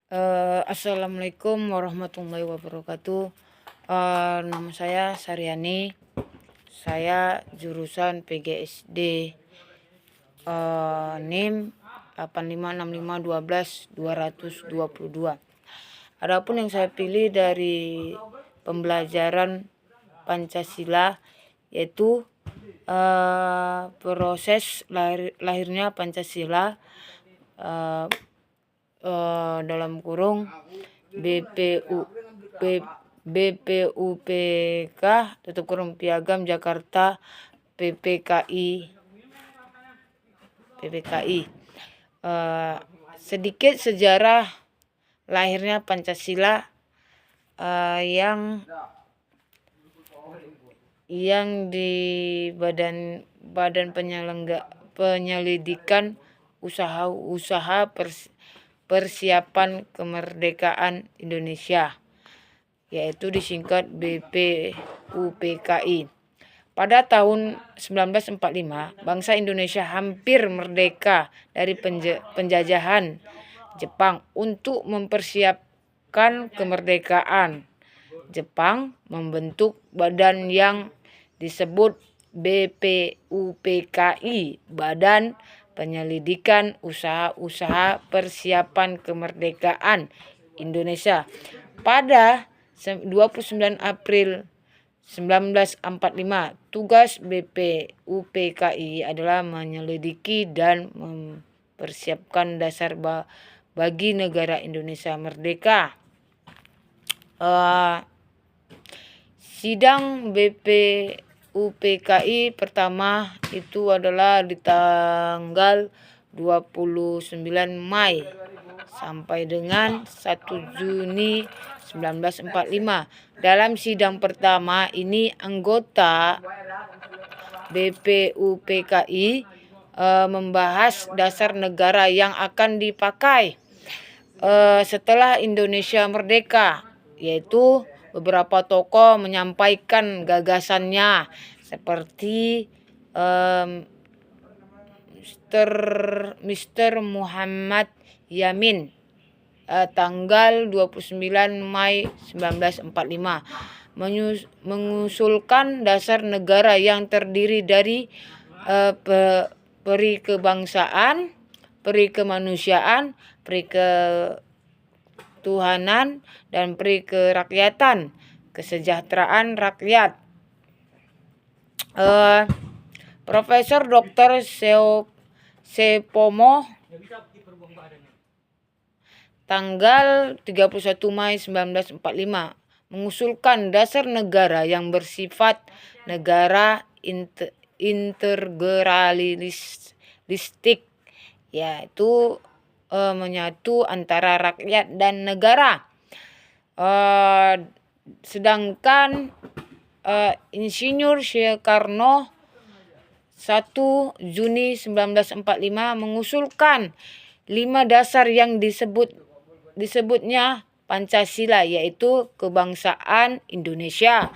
Assalamualaikum warahmatullahi wabarakatuh. Nama saya Saryani. Saya jurusan PGSD, NIM 856512-222. Adapun yang saya pilih dari pembelajaran Pancasila yaitu proses lahirnya Pancasila, dalam kurung BPUPK tutup kurung Piagam Jakarta PPKI. Sedikit sejarah lahirnya Pancasila yang di Badan Penyelidikan Usaha Persiapan Kemerdekaan Indonesia, yaitu disingkat BPUPKI. Pada tahun 1945, bangsa Indonesia hampir merdeka dari penjajahan Jepang. Untuk mempersiapkan kemerdekaan, Jepang membentuk badan yang disebut BPUPKI, Badan Penyelidikan Usaha Persiapan Kemerdekaan Indonesia. Pada 29 April 1945, tugas BPUPKI adalah menyelidiki dan mempersiapkan dasar bagi negara Indonesia merdeka. Sidang BPUPKI pertama itu adalah di tanggal 29 Mei sampai dengan 1 Juni 1945. Dalam sidang pertama ini anggota BPUPKI membahas dasar negara yang akan dipakai setelah Indonesia merdeka, yaitu beberapa tokoh menyampaikan gagasannya seperti Mr. Muhammad Yamin tanggal 29 Mei 1945 mengusulkan dasar negara yang terdiri dari peri kebangsaan, peri kemanusiaan, peri ketuhanan, dan peri kerakyatan, kesejahteraan rakyat. Profesor Dr. Sepomo tanggal 31 Mei 1945 mengusulkan dasar negara yang bersifat negara integralistik, yaitu menyatu antara rakyat dan negara. Sedangkan Insinyur Soekarno 1 Juni 1945 mengusulkan 5 dasar yang disebutnya Pancasila, yaitu kebangsaan Indonesia,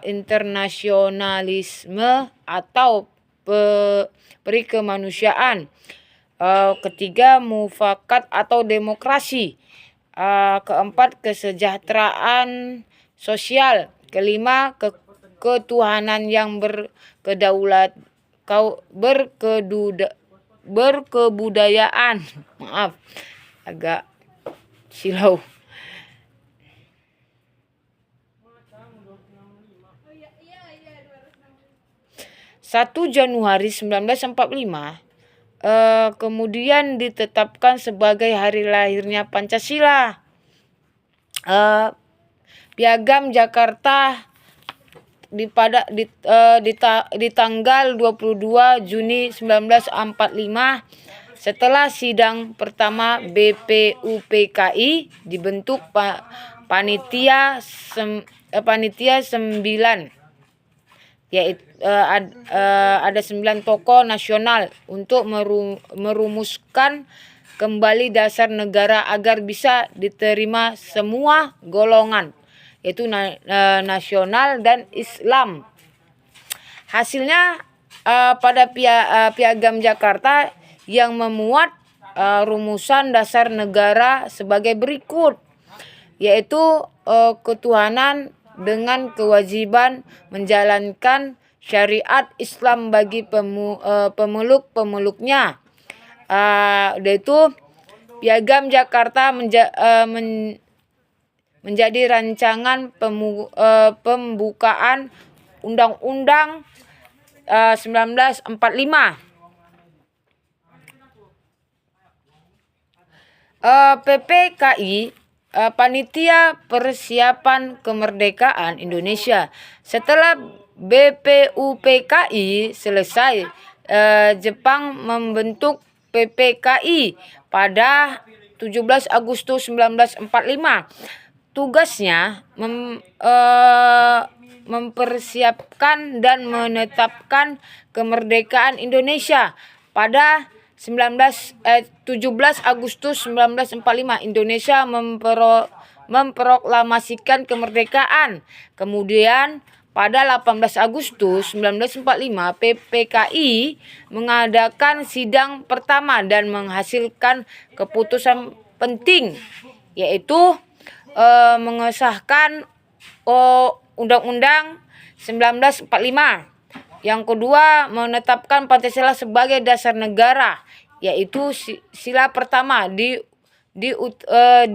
internasionalisme atau peri kemanusiaan, ketiga mufakat atau demokrasi, keempat kesejahteraan sosial, kelima ketuhanan yang berkebudayaan. Maaf, agak silau. 1 Januari 1945 kemudian ditetapkan sebagai hari lahirnya Pancasila. Piagam Jakarta di tanggal 22 Juni 1945. Setelah sidang pertama BPUPKI dibentuk panitia 9, yaitu ada 9 tokoh nasional untuk merumuskan kembali dasar negara agar bisa diterima semua golongan, yaitu nasional dan Islam. Hasilnya pada Piagam Jakarta yang memuat rumusan dasar negara sebagai berikut, yaitu ketuhanan dengan kewajiban menjalankan syariat Islam bagi pemeluk-pemeluknya. Yaitu Piagam Jakarta menjadi rancangan pembukaan Undang-Undang 1945. PPKI, Panitia Persiapan Kemerdekaan Indonesia. Setelah BPUPKI selesai, Jepang membentuk PPKI pada 17 Agustus 1945. Tugasnya mempersiapkan dan menetapkan kemerdekaan Indonesia. Pada 17 Agustus 1945 Indonesia memproklamasikan kemerdekaan. Kemudian pada 18 Agustus 1945 PPKI mengadakan sidang pertama dan menghasilkan keputusan penting, yaitu mengesahkan Undang-Undang 1945. Yang kedua, menetapkan Pancasila sebagai dasar negara, yaitu sila pertama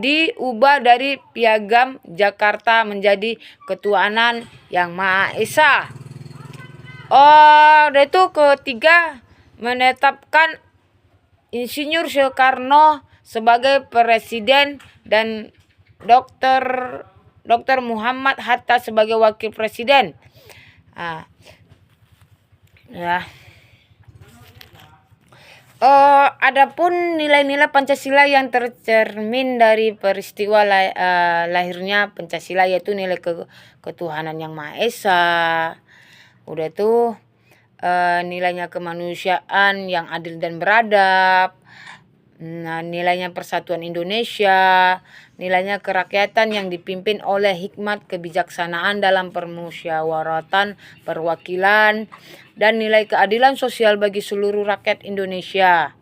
diubah dari Piagam Jakarta menjadi ketuhanan yang Maha Esa. Itu ketiga, menetapkan Insinyur Soekarno sebagai presiden dan Dr. Muhammad Hatta sebagai wakil presiden. Adapun nilai-nilai Pancasila yang tercermin dari peristiwa lahirnya Pancasila, yaitu nilai ketuhanan yang Maha Esa. Udah tuh nilainya kemanusiaan yang adil dan beradab. Nilainya persatuan Indonesia, nilainya kerakyatan yang dipimpin oleh hikmat kebijaksanaan dalam permusyawaratan perwakilan, dan nilai keadilan sosial bagi seluruh rakyat Indonesia.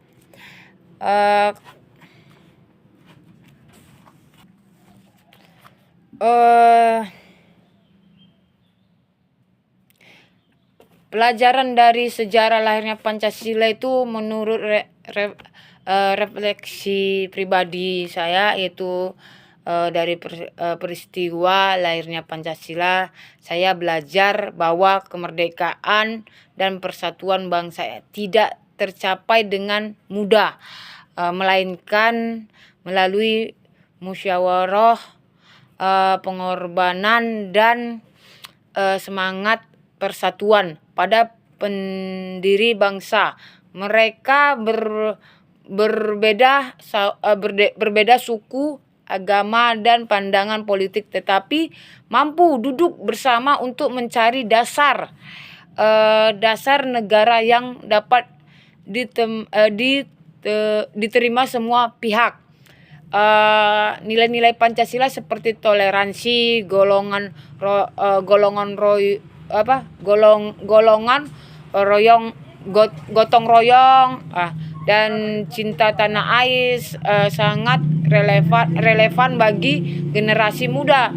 Pelajaran dari sejarah lahirnya Pancasila itu menurut refleksi pribadi saya, yaitu dari peristiwa lahirnya Pancasila, saya belajar bahwa kemerdekaan dan persatuan bangsa tidak tercapai dengan mudah, melainkan melalui musyawarah, pengorbanan, dan semangat persatuan pada pendiri bangsa. Mereka berbeda suku, agama, dan pandangan politik, tetapi mampu duduk bersama untuk mencari dasar negara yang dapat diterima semua pihak. Nilai-nilai Pancasila seperti toleransi, gotong royong, dan cinta tanah air sangat relevan bagi generasi muda.